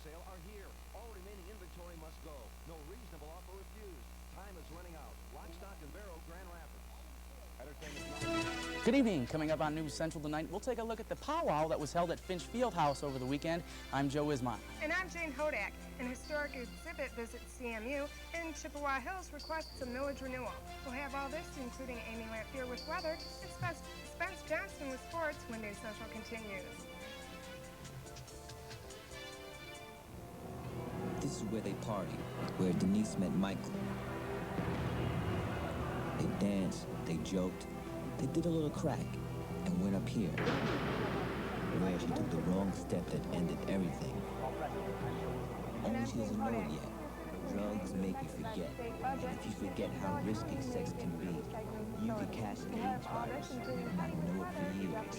sale are here. All remaining inventory must go. No reasonable offer refused. Time is running out. Lock, stock, and barrel, Grand Rapids. Good evening. Coming up on News Central tonight, we'll take a look at the powwow that was held at Finch Fieldhouse over the weekend. I'm Joe Wismont. And I'm Jayne Hodak. An historic exhibit visits CMU, and Chippewa Hills requests a millage renewal. We'll have all this, including Amy Lamphier with weather, and Spence Johnston with sports when News Central continues. This is where they partied, where Denise met Michael. They danced, they joked, they did a little crack, and went up here, where she took the wrong step that ended everything. Only she doesn't know it yet. Drugs make you forget. And if you forget how risky sex can be, you could catch the AIDS virus and not know it for years.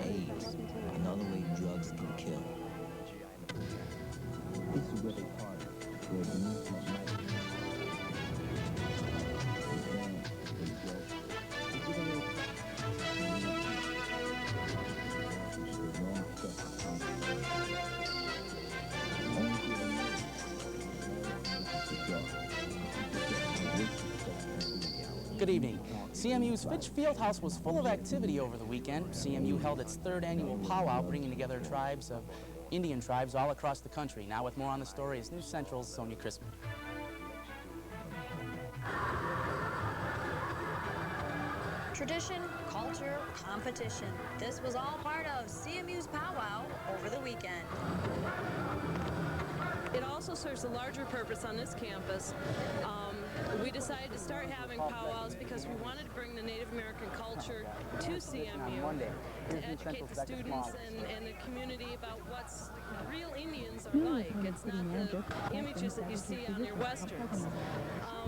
AIDS, another way drugs can kill. This is where they party, where Denise met Michael. Good evening. CMU's Finch Fieldhouse was full of activity over the weekend. CMU held its third annual powwow, bringing together tribes of Indian tribes all across the country. Now with more on the story is News Central's Sonia Crispin. Tradition, culture, competition. This was all part of CMU's powwow over the weekend. It also serves a larger purpose on this campus. We decided to start having powwows because we wanted to bring the Native American culture to CMU, to educate the students and the community about what's real Indians are like. It's not the images that you see on your westerns.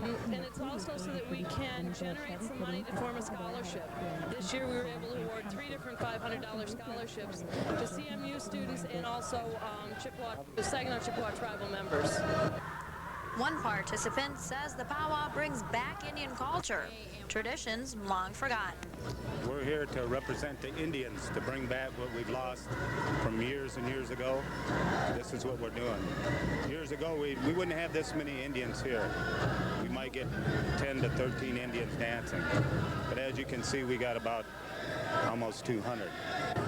And it's also so that we can generate some money to form a scholarship. This year we were able to award 3 different $500 scholarships to CMU students and also Saginaw Chippewa tribal members. One participant says the powwow brings back Indian culture, traditions long forgotten. We're here to represent the Indians, to bring back what we've lost from years and years ago. This is what we're doing. Years ago, we wouldn't have this many Indians here. We might get 10 to 13 Indians dancing. But as you can see, we got about almost 200.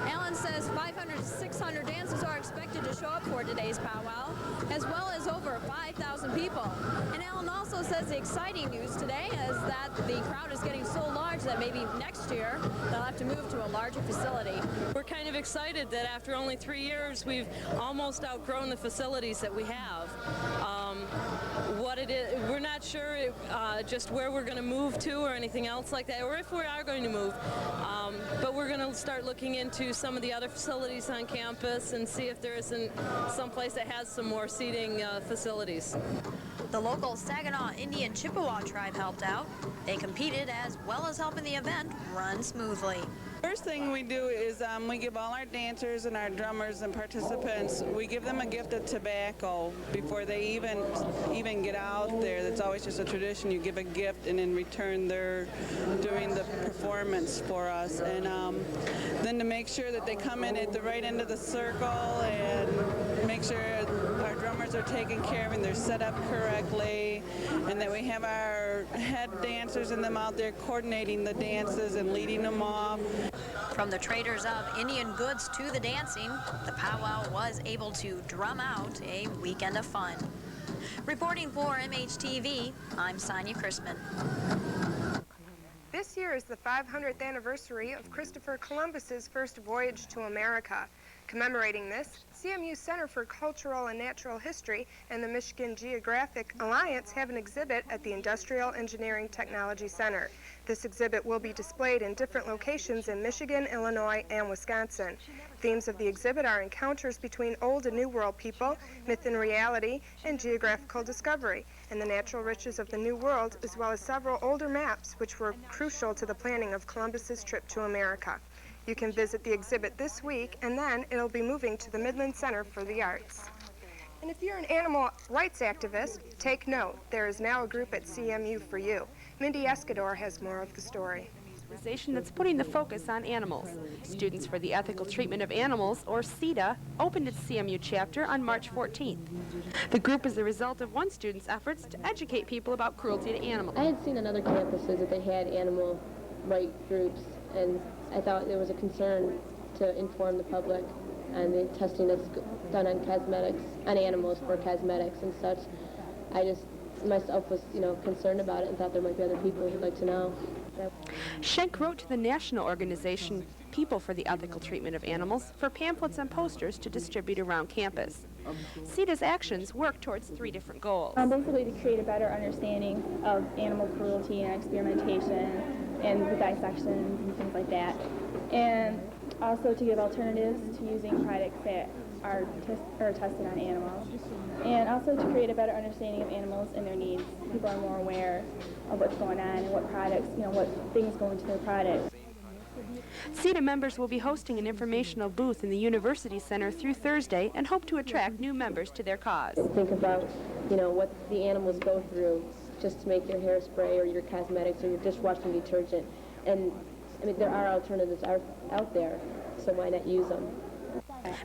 Alan says 500 to 600 dancers are expected to show up for today's powwow, as well as over 5,000 people. And Alan also says the exciting news today is that the crowd is getting so large that maybe next year they'll have to move to a larger facility. We're kind of excited that after only 3 years, we've almost outgrown the facilities that we have. What it is, we're not sure just where we're going to move to or anything else like that, or if we are going to move. But we're going to start looking into some of the other facilities on campus and see if there isn't some place that has some more seating facilities. The local Saginaw Indian Chippewa tribe helped out. They competed as well as helping the event run smoothly. First thing we do is we give all our dancers and our drummers and participants, we give them a gift of tobacco before they even get out there. That's always just a tradition. You give a gift and in return they're doing the performance for us. And then to make sure that they come in at the right end of the circle and make sure our drummers are taken care of and they're set up correctly, and that we have our head dancers and them out there coordinating the dances and leading them off. From the traders of Indian goods to the dancing, the powwow was able to drum out a weekend of fun. Reporting for MHTV, I'm Sonia Crispin. This year is the 500th anniversary of Christopher Columbus's first voyage to America. Commemorating this, CMU Center for Cultural and Natural History and the Michigan Geographic Alliance have an exhibit at the Industrial Engineering Technology Center. This exhibit will be displayed in different locations in Michigan, Illinois, and Wisconsin. Themes of the exhibit are encounters between Old and New World people, myth and reality, and geographical discovery, and the natural riches of the New World, as well as several older maps which were crucial to the planning of Columbus's trip to America. You can visit the exhibit this week, and then it'll be moving to the Midland Center for the Arts. And if you're an animal rights activist, take note. There is now a group at CMU for you. Mindy Escador has more of the story. organization that's putting the focus on animals. Students for the Ethical Treatment of Animals, or CETA, opened its CMU chapter on March 14th. The group is the result of one student's efforts to educate people about cruelty to animals. I had seen on other campuses that they had animal right groups, and I thought there was a concern to inform the public on the testing that's done on cosmetics, on animals for cosmetics and such. I just myself was, concerned about it and thought there might be other people who'd like to know. Schenck wrote to the national organization People for the Ethical Treatment of Animals for pamphlets and posters to distribute around campus. CETA's actions work towards 3 different goals. Basically to create a better understanding of animal cruelty and experimentation and the dissections and things like that. And also to give alternatives to using products that are tested on animals. And also to create a better understanding of animals and their needs. People are more aware of what's going on and what products, what things go into their products. CETA members will be hosting an informational booth in the University Center through Thursday and hope to attract new members to their cause. Think about, what the animals go through just to make your hairspray or your cosmetics or your dishwashing detergent. And, there are alternatives out there, so why not use them?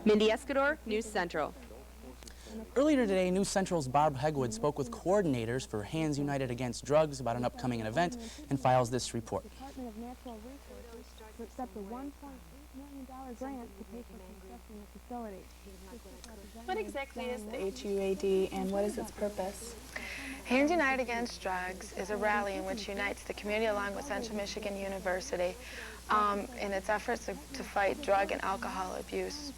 Mindy Escador, News Central. Earlier today, News Central's Barb Hegwood spoke with coordinators for Hands United Against Drugs about an upcoming event and files this report. Department of Natural Resources to accept a $1.8 million grant to pay for construction of the facility. What exactly is the HUAD and what is its purpose? Hands United Against Drugs is a rally in which unites the community along with Central Michigan University in its efforts to fight drug and alcohol abuse.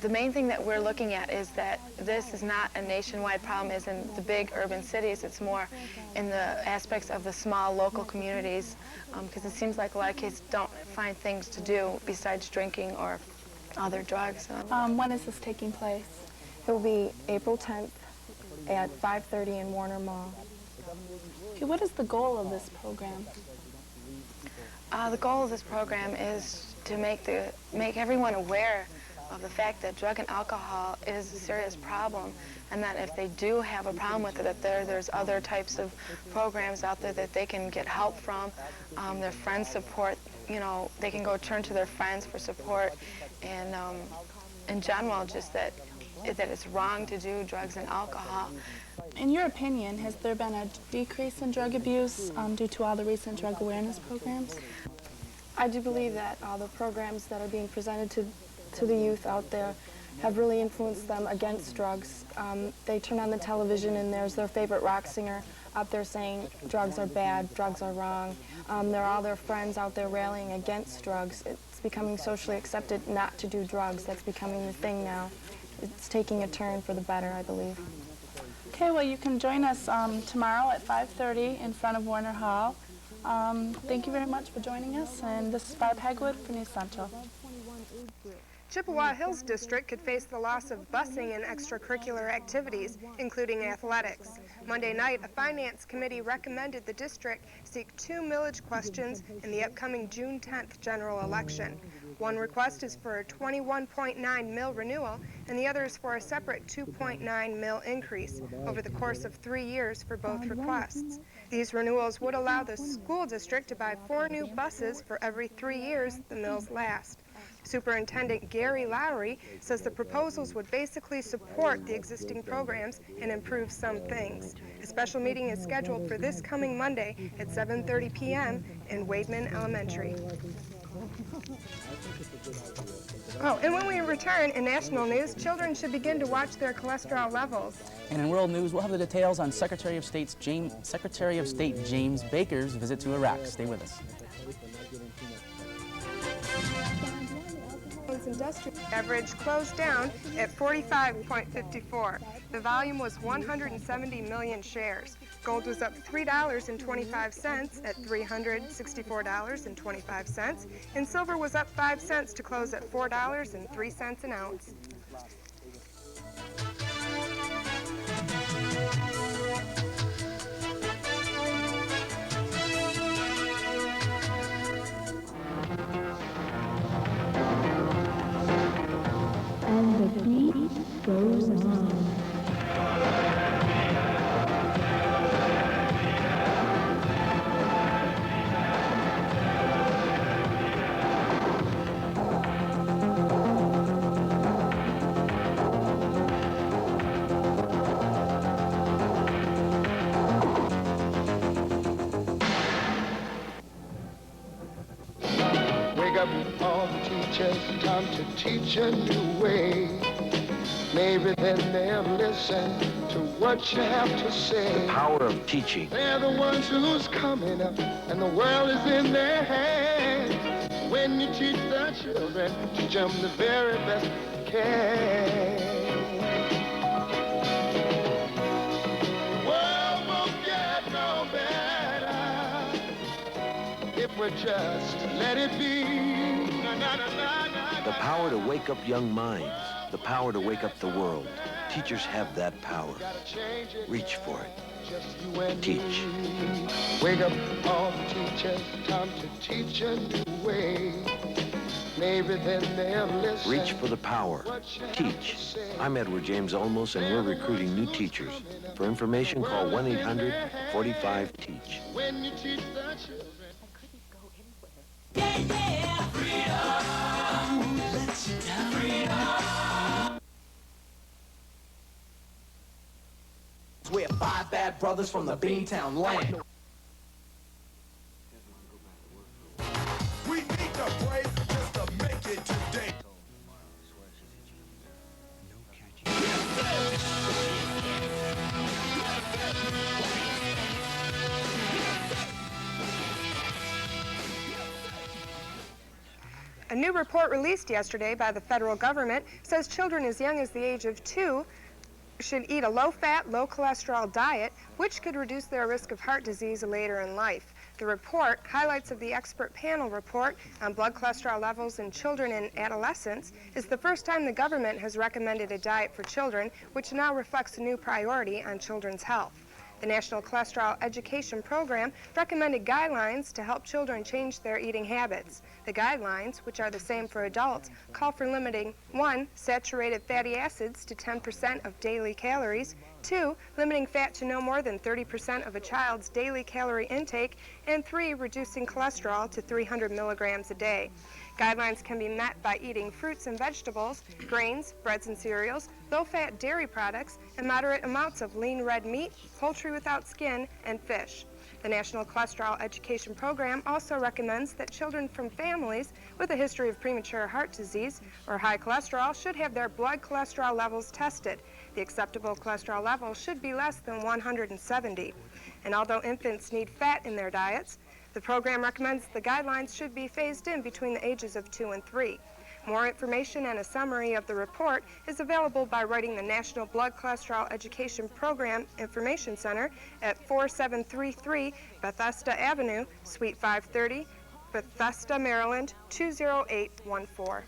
The main thing that we're looking at is that this is not a nationwide problem as in the big urban cities. It's more in the aspects of the small local communities because it seems like a lot of kids don't find things to do besides drinking or other drugs. When is this taking place? It will be April 10th at 5:30 in Warner Mall. Okay, what is the goal of this program? The goal of this program is to make everyone aware of the fact that drug and alcohol is a serious problem, and that if they do have a problem with it, that there's other types of programs out there that they can get help from. Their friends support, they can go turn to their friends for support, and in general, just that it's wrong to do drugs and alcohol. In your opinion, has there been a decrease in drug abuse due to all the recent drug awareness programs? I do believe that all the programs that are being presented to the youth out there have really influenced them against drugs. They turn on the television and there's their favorite rock singer out there saying drugs are bad, drugs are wrong. There are all their friends out there rallying against drugs. It's becoming socially accepted not to do drugs. That's becoming the thing now. It's taking a turn for the better, I believe. Okay, well, you can join us tomorrow at 5:30 in front of Warner Hall. Thank you very much for joining us, and this is Barb Hegwood for News Central. Chippewa Hills District could face the loss of busing and extracurricular activities, including athletics. Monday night, a finance committee recommended the district seek 2 millage questions in the upcoming June 10th general election. One request is for a 21.9 mil renewal, and the other is for a separate 2.9 mil increase over the course of 3 years for both requests. These renewals would allow the school district to buy 4 new buses for every 3 years the mills last. Superintendent Gary Lowry says the proposals would basically support the existing programs and improve some things. A special meeting is scheduled for this coming Monday at 7:30 p.m. in Wademan Elementary. Oh, and when we return in national news, children should begin to watch their cholesterol levels. And in world news, we'll have the details on Secretary of State James Baker's visit to Iraq. Stay with us. Industrial average closed down at 45.54. The volume was 170 million shares. Gold was up $3.25 at $364.25, and silver was up 5 cents to close at $4.03 an ounce. And the beat goes on. teachers, time to teach a new way. Maybe then they'll listen to what you have to say. The power of teaching. They're the ones who's coming up, and the world is in their hands. When you teach the children, teach them the very best you can. The world won't get no better if we just let it be. The power to wake up young minds. The power to wake up the world. Teachers have that power. Reach for it. Teach. Wake up all the teachers, time to teach a new way. Maybe then they'll listen. Reach for the power. Teach. I'm Edward James Olmos, and we're recruiting new teachers. For information, call 1-800-45-TEACH. When you teach the children. We're five bad brothers from the Beantown land. We need the break just to make it today. A new report released yesterday by the federal government says children as young as the age of 2 should eat a low-fat, low-cholesterol diet, which could reduce their risk of heart disease later in life. The report, highlights of the expert panel report on blood cholesterol levels in children and adolescents, is the first time the government has recommended a diet for children, which now reflects a new priority on children's health. The National Cholesterol Education Program recommended guidelines to help children change their eating habits. The guidelines, which are the same for adults, call for limiting 1. Saturated fatty acids to 10% of daily calories, 2. Limiting fat to no more than 30% of a child's daily calorie intake, and 3. Reducing cholesterol to 300 milligrams a day. Guidelines can be met by eating fruits and vegetables, grains, breads and cereals, low-fat dairy products, and moderate amounts of lean red meat, poultry without skin, and fish. The National Cholesterol Education Program also recommends that children from families with a history of premature heart disease or high cholesterol should have their blood cholesterol levels tested. The acceptable cholesterol level should be less than 170. And although infants need fat in their diets, the program recommends the guidelines should be phased in between the ages of 2 and 3. More information and a summary of the report is available by writing the National Blood Cholesterol Education Program Information Center at 4733 Bethesda Avenue, Suite 530, Bethesda, Maryland, 20814.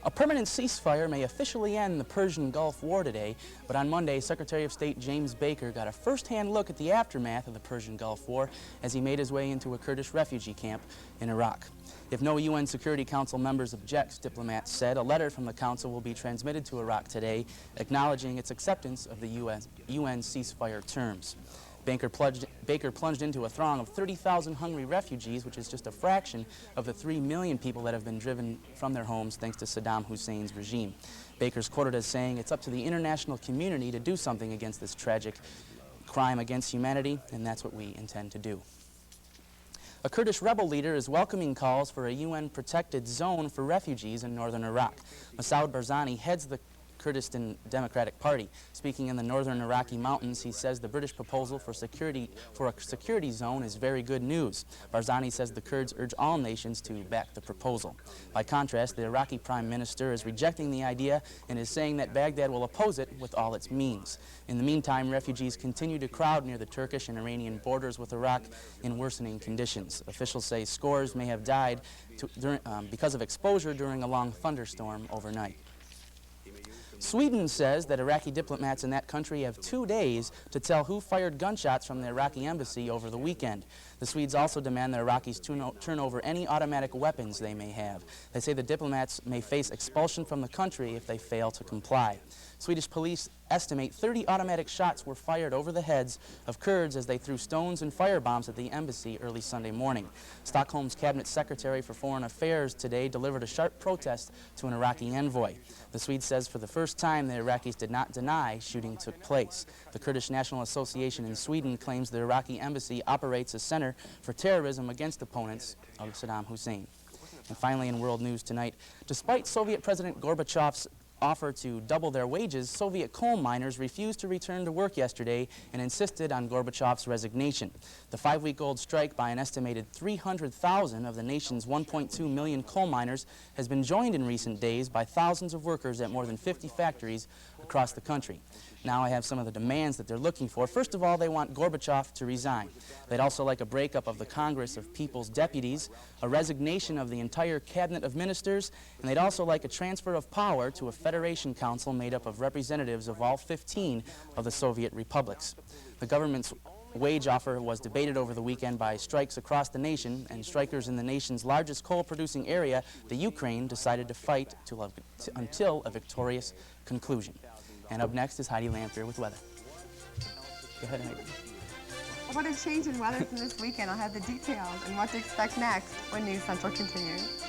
A permanent ceasefire may officially end the Persian Gulf War today, but on Monday, Secretary of State James Baker got a first-hand look at the aftermath of the Persian Gulf War as he made his way into a Kurdish refugee camp in Iraq. If no UN Security Council members object, diplomats said, a letter from the Council will be transmitted to Iraq today acknowledging its acceptance of the UN ceasefire terms. Baker plunged into a throng of 30,000 hungry refugees, which is just a fraction of the 3 million people that have been driven from their homes thanks to Saddam Hussein's regime. Baker's quoted as saying, "It's up to the international community to do something against this tragic crime against humanity, and that's what we intend to do." A Kurdish rebel leader is welcoming calls for a UN-protected zone for refugees in northern Iraq. Masoud Barzani heads the Kurdistan Democratic Party. Speaking in the northern Iraqi mountains, he says the British proposal for a security zone is very good news. Barzani says the Kurds urge all nations to back the proposal. By contrast, the Iraqi Prime Minister is rejecting the idea and is saying that Baghdad will oppose it with all its means. In the meantime, refugees continue to crowd near the Turkish and Iranian borders with Iraq in worsening conditions. Officials say scores may have died because of exposure during a long thunderstorm overnight. Sweden says that Iraqi diplomats in that country have 2 days to tell who fired gunshots from the Iraqi embassy over the weekend. The Swedes also demand that Iraqis turn over any automatic weapons they may have. They say the diplomats may face expulsion from the country if they fail to comply. Swedish police estimate 30 automatic shots were fired over the heads of Kurds as they threw stones and firebombs at the embassy early Sunday morning. Stockholm's Cabinet Secretary for Foreign Affairs today delivered a sharp protest to an Iraqi envoy. The Swede says for the first time the Iraqis did not deny shooting took place. The Kurdish National Association in Sweden claims the Iraqi embassy operates a center for terrorism against opponents of Saddam Hussein. And finally, in world news tonight, despite Soviet President Gorbachev's offer to double their wages, Soviet coal miners refused to return to work yesterday and insisted on Gorbachev's resignation. The 5-week-old strike by an estimated 300,000 of the nation's 1.2 million coal miners has been joined in recent days by thousands of workers at more than 50 factories across the country. Now I have some of the demands that they're looking for. First of all, they want Gorbachev to resign. They'd also like a breakup of the Congress of People's Deputies, a resignation of the entire cabinet of ministers, and they'd also like a transfer of power to a Federation Council made up of representatives of all 15 of the Soviet republics. The government's wage offer was debated over the weekend by strikes across the nation, and strikers in the nation's largest coal-producing area, the Ukraine, decided to fight until a victorious conclusion. And up next is Heidi Lamphier with weather. Go ahead, Heidi. What a change in weather from this weekend. I'll have the details and what to expect next when News Central continues.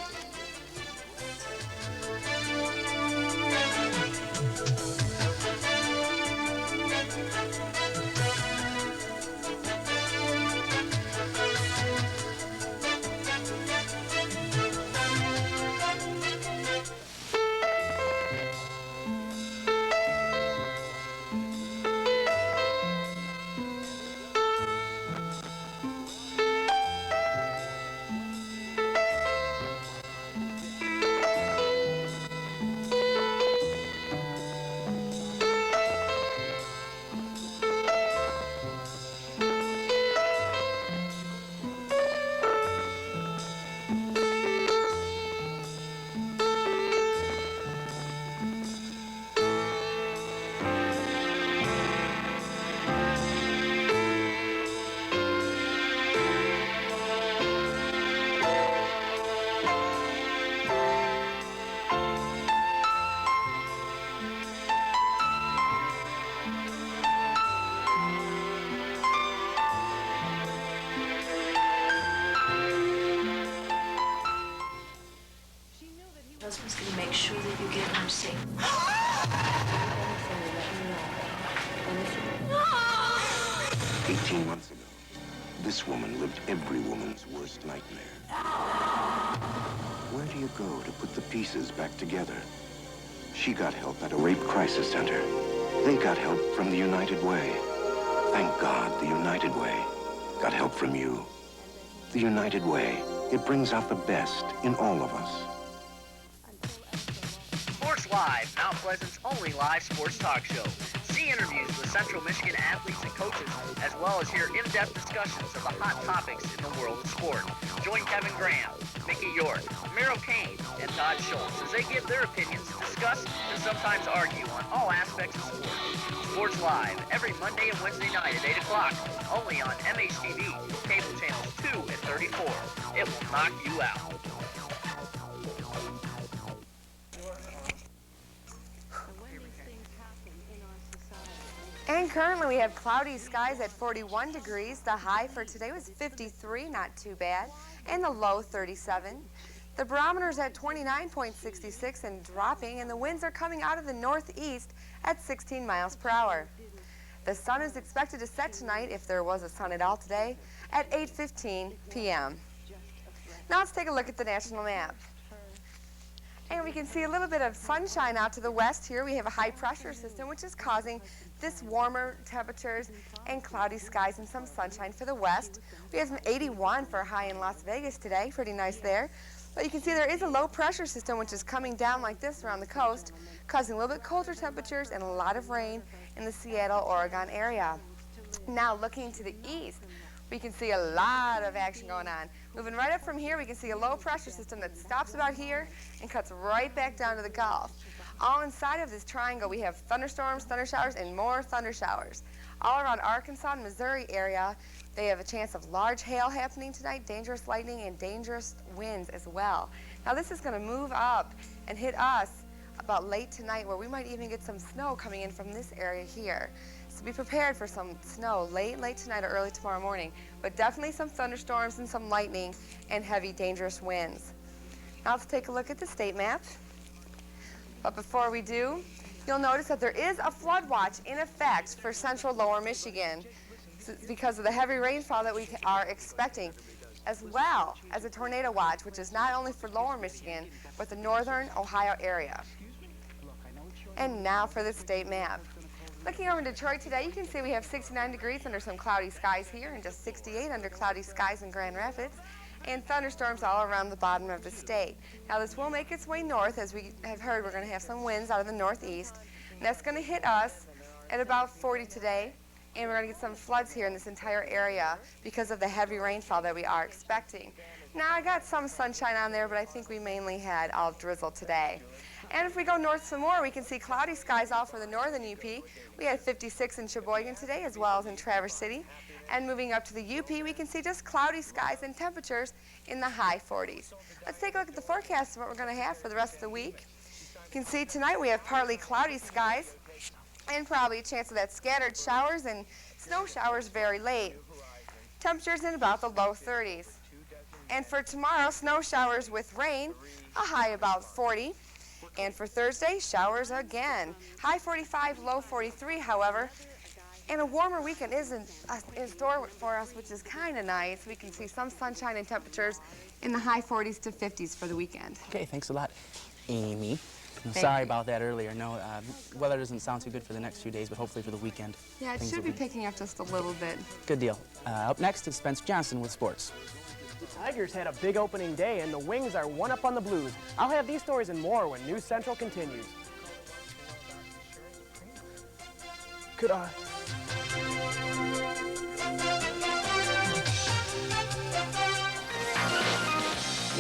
Husband's going to make sure that you get home safe. 18 months ago, this woman lived every woman's worst nightmare. Where do you go to put the pieces back together? She got help at a rape crisis center. They got help from the United Way. Thank God the United Way got help from you. The United Way, it brings out the best in all of us. Sports Live, Mount Pleasant's only live sports talk show. See interviews with Central Michigan athletes and coaches, as well as hear in-depth discussions of the hot topics in the world of sport. Join Kevin Graham, Mickey York, Merrill Kane, and Todd Schultz as they give their opinions, discuss, and sometimes argue on all aspects of sport. Sports Live, every Monday and Wednesday night at 8 o'clock, only on MHTV, cable channels 2 and 34. It will knock you out. And currently we have cloudy skies at 41 degrees. The high for today was 53, not too bad, and the low 37. The barometer's at 29.66 and dropping, and the winds are coming out of the northeast at 16 miles per hour. The sun is expected to set tonight, if there was a sun at all today, at 8:15 p.m. Now let's take a look at the national map. And we can see a little bit of sunshine out to the west here. We have a high pressure system which is causing this warmer temperatures and cloudy skies and some sunshine for the west. We have some 81 for a high in Las Vegas today. Pretty nice there. But you can see there is a low pressure system which is coming down like this around the coast, causing a little bit colder temperatures and a lot of rain in the Seattle, Oregon area. Now looking to the east, we can see a lot of action going on. Moving right up from here, we can see a low pressure system that stops about here and cuts right back down to the Gulf. All inside of this triangle, we have thunderstorms, thunder showers, and more thunder showers. All around Arkansas and Missouri area, they have a chance of large hail happening tonight, dangerous lightning, and dangerous winds as well. Now this is going to move up and hit us about late tonight, where we might even get some snow coming in from this area here. So be prepared for some snow late tonight or early tomorrow morning, but definitely some thunderstorms and some lightning and heavy dangerous winds. Now let's take a look at the state map. But before we do, you'll notice that there is a flood watch in effect for central lower Michigan because of the heavy rainfall that we are expecting. as well as a tornado watch, which is not only for lower Michigan, but the northern Ohio area. And now for the state map. Looking over in Detroit today, you can see we have 69 degrees under some cloudy skies here and just 68 under cloudy skies in Grand Rapids, and thunderstorms all around the bottom of the state. Now this will make its way north. As we have heard, we're going to have some winds out of the northeast, and that's going to hit us at about 40 today, and we're going to get some floods here in this entire area because of the heavy rainfall that we are expecting. Now I got some sunshine on there, but I think we mainly had all drizzle today. And if we go north some more, we can see cloudy skies all for the northern UP. We had 56 in Sheboygan today, as well as in Traverse City. And moving up to the UP, we can see just cloudy skies and temperatures in the high 40s. Let's take a look at the forecast of what we're going to have for the rest of the week. You can see tonight we have partly cloudy skies and probably a chance of that scattered showers and snow showers very late. Temperatures in about the low 30s. And for tomorrow, snow showers with rain, a high about 40. And for Thursday, showers again. High 45, low 43, however. And a warmer weekend is in store for us, which is kind of nice. We can see some sunshine and temperatures in the high 40s to 50s for the weekend. Okay, thanks a lot, Amy. Thank Sorry you. about that earlier. No, weather doesn't sound too good for the next few days, but hopefully for the weekend. Yeah, it things should will be picking up just a little bit. Good deal. Up next is Spence Johnston with sports. The Tigers had a big opening day, and the Wings are one up on the Blues. I'll have these stories and more when News Central continues. Could I?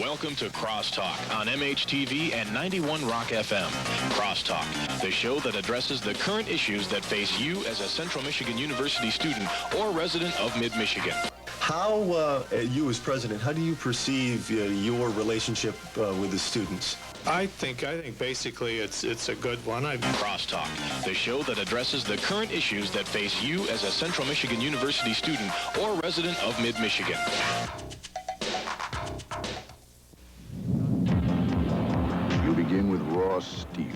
Welcome to Crosstalk on MHTV and 91 Rock FM. Crosstalk, the show that addresses the current issues that face you as a Central Michigan University student or resident of Mid-Michigan. How, you as president, how do you perceive your relationship with the students? I think basically it's a good one. Crosstalk, the show that addresses the current issues that face you as a Central Michigan University student or resident of Mid-Michigan. You begin with raw steel.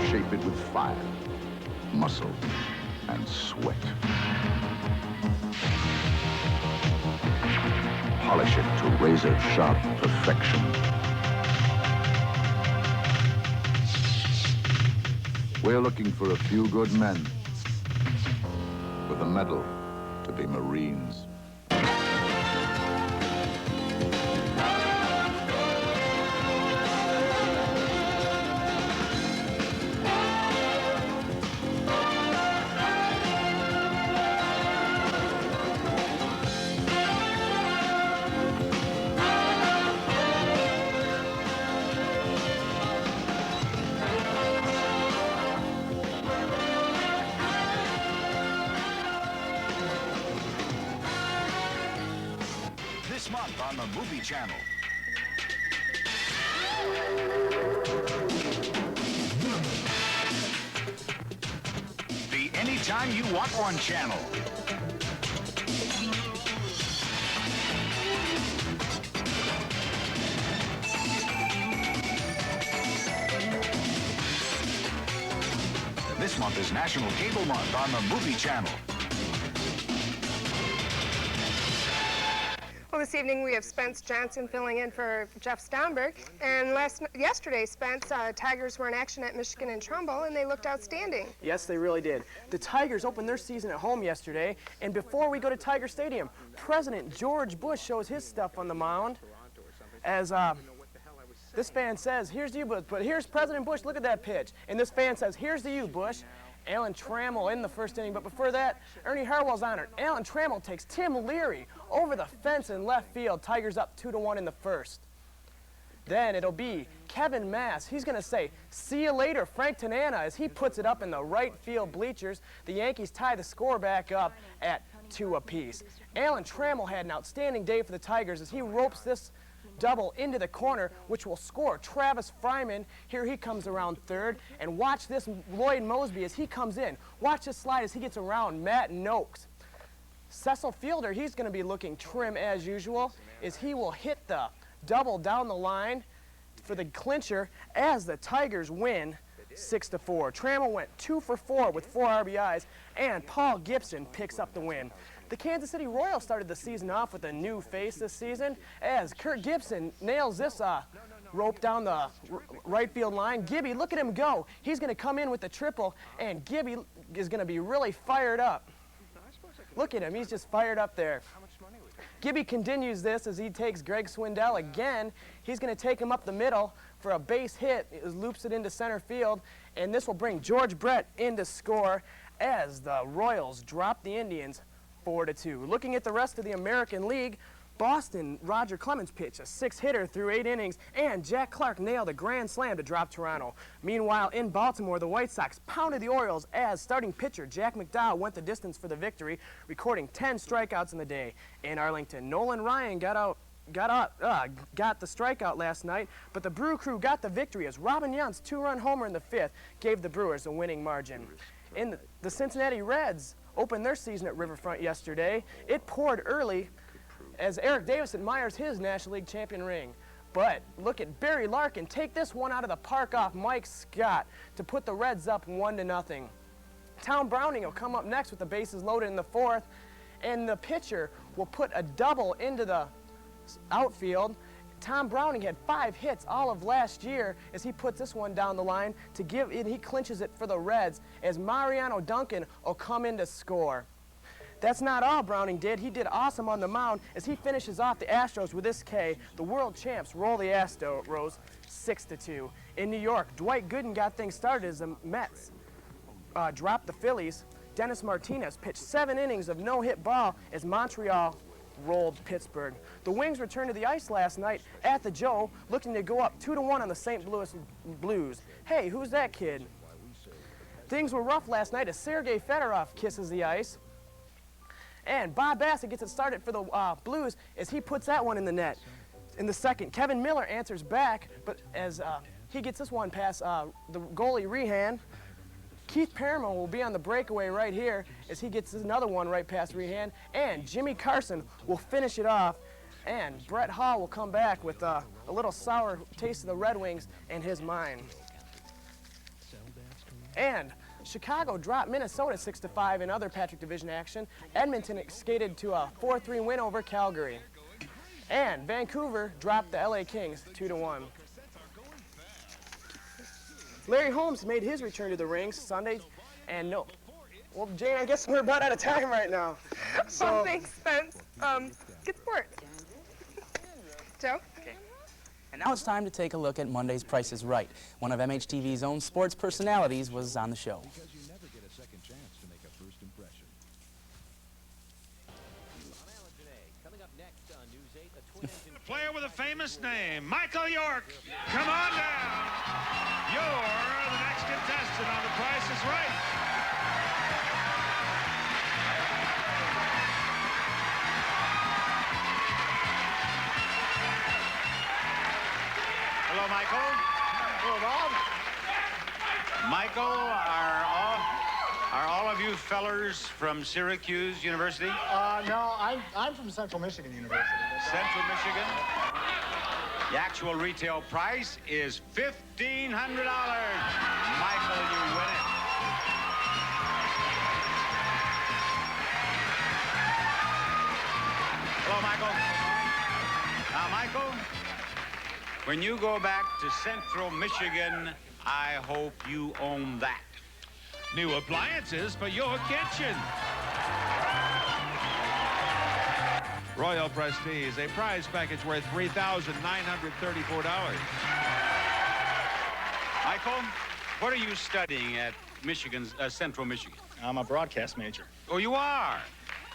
Shape it with fire, muscle, and sweat. Polish it to razor-sharp perfection. We're looking for a few good men with a medal to be Marines. This month on the Movie Channel. The Anytime You Want One channel. This month is National Cable Month on the Movie Channel. Well, this evening we have Spence Johnston filling in for Jeff Stomberg. And yesterday, Spence, Tigers were in action at Michigan and Trumbull, and they looked outstanding. Yes, they really did. The Tigers opened their season at home yesterday, and before we go to Tiger Stadium, President George Bush shows his stuff on the mound. As this fan says, here's to you, Bush, but here's President Bush, look at that pitch. And this fan says, here's to you, Bush. Alan Trammell in the first inning, but before that, Ernie Harwell's honored. Alan Trammell takes Tim Leary over the fence in left field. Tigers up 2-1 in the first. Then it'll be Kevin Mass. He's going to say, see you later, Frank Tanana, as he puts it up in the right field bleachers. The Yankees tie the score back up at 2 apiece. Alan Trammell had an outstanding day for the Tigers as he ropes this double into the corner, which will score Travis Fryman. Here he comes around third. And watch this Lloyd Mosby as he comes in. Watch this slide as he gets around Matt Noakes. Cecil Fielder, he's going to be looking trim as usual, as he will hit the double down the line for the clincher as the Tigers win 6-4. Trammell went 2 for 4 with 4 RBIs, and Paul Gibson picks up the win. The Kansas City Royals started the season off with a new face this season, as Kurt Gibson nails this rope down the right field line. Gibby, look at him go. He's going to come in with the triple, and Gibby is going to be really fired up. Look at him. He's just fired up there. Gibby continues this as he takes Greg Swindell again. He's going to take him up the middle for a base hit. It loops it into center field, and this will bring George Brett in to score as the Royals drop the Indians 4-2. Looking at the rest of the American League, Boston, Roger Clemens pitched a 6-hitter through 8 innings, and Jack Clark nailed a grand slam to drop Toronto. Meanwhile, in Baltimore, the White Sox pounded the Orioles as starting pitcher Jack McDowell went the distance for the victory, recording 10 strikeouts in the day. In Arlington, Nolan Ryan got the strikeout last night, but the Brew Crew got the victory as Robin Yount's 2-run homer in the 5th gave the Brewers a winning margin. In the Cincinnati Reds opened their season at Riverfront yesterday. It poured early as Eric Davis admires his National League champion ring. But look at Barry Larkin take this one out of the park off Mike Scott to put the Reds up 1-0. Tom Browning will come up next with the bases loaded in the 4th, and the pitcher will put a double into the outfield. Tom Browning had 5 hits all of last year as he puts this one down the line to give it. He clinches it for the Reds as Mariano Duncan will come in to score. That's not all Browning did. He did awesome on the mound as he finishes off the Astros with this K. The world champs roll the Astros 6-2. In New York, Dwight Gooden got things started as the Mets dropped the Phillies. Dennis Martinez pitched 7 innings of no-hit ball as Montreal rolled Pittsburgh. The Wings returned to the ice last night at the Joe, looking to go up 2-1 on the St. Louis Blues. Hey, who's that kid? Things were rough last night as Sergei Fedorov kisses the ice. And Bob Bassett gets it started for the Blues as he puts that one in the net. In the 2nd, Kevin Miller answers back, but as he gets this one past the goalie Rehan. Keith Perriman will be on the breakaway right here as he gets another one right past Rehan. And Jimmy Carson will finish it off. And Brett Hall will come back with a little sour taste of the Red Wings in his mind. And Chicago dropped Minnesota 6-5 in other Patrick Division action. Edmonton skated to a 4-3 win over Calgary. And Vancouver dropped the LA Kings 2-1. Larry Holmes made his return to the rings Sunday, and no. Well, Jane, I guess we're about out of time right now. So Oh, thanks, Spence. Good sport. Joe? Okay. And now it's time to take a look at Monday's Price is Right. One of MHTV's own sports personalities was on the show. Player with a famous name, Michael York. Come on down. You're the next contestant on The Price is Right. Hello, Michael. Hello, Bob. Michael, are all of you fellers from Syracuse University? No, I'm from Central Michigan University. Central Michigan? The actual retail price is $1,500. Michael, you win it. Hello, Michael. Now, Michael, when you go back to Central Michigan, I hope you own that. New appliances for your kitchen. Royal Prestige, a prize package worth $3,934. Michael, what are you studying at Central Michigan? I'm a broadcast major. Oh, you are?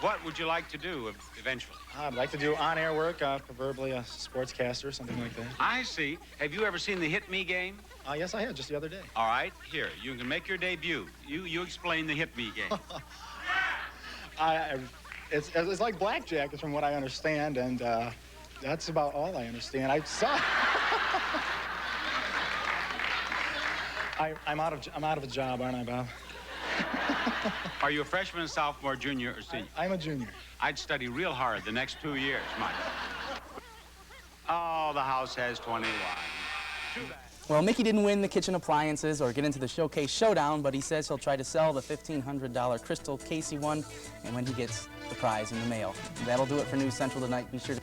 What would you like to do eventually? I'd like to do on-air work, preferably a sportscaster, something like that. I see. Have you ever seen the Hit Me game? Yes, I had, just the other day. All right, here, you can make your debut. You explain the Hit Me game. It's like blackjack, from what I understand, and that's about all I understand. I'm out of a job, aren't I, Bob? Are you a freshman, sophomore, junior, or senior? I'm a junior. I'd study real hard the next 2 years, Mike. Oh, the house has 21. Too bad. Well, Mickey didn't win the kitchen appliances or get into the showcase showdown, but he says he'll try to sell the $1,500 crystal case he won and when he gets the prize in the mail. That'll do it for News Central tonight. Be sure to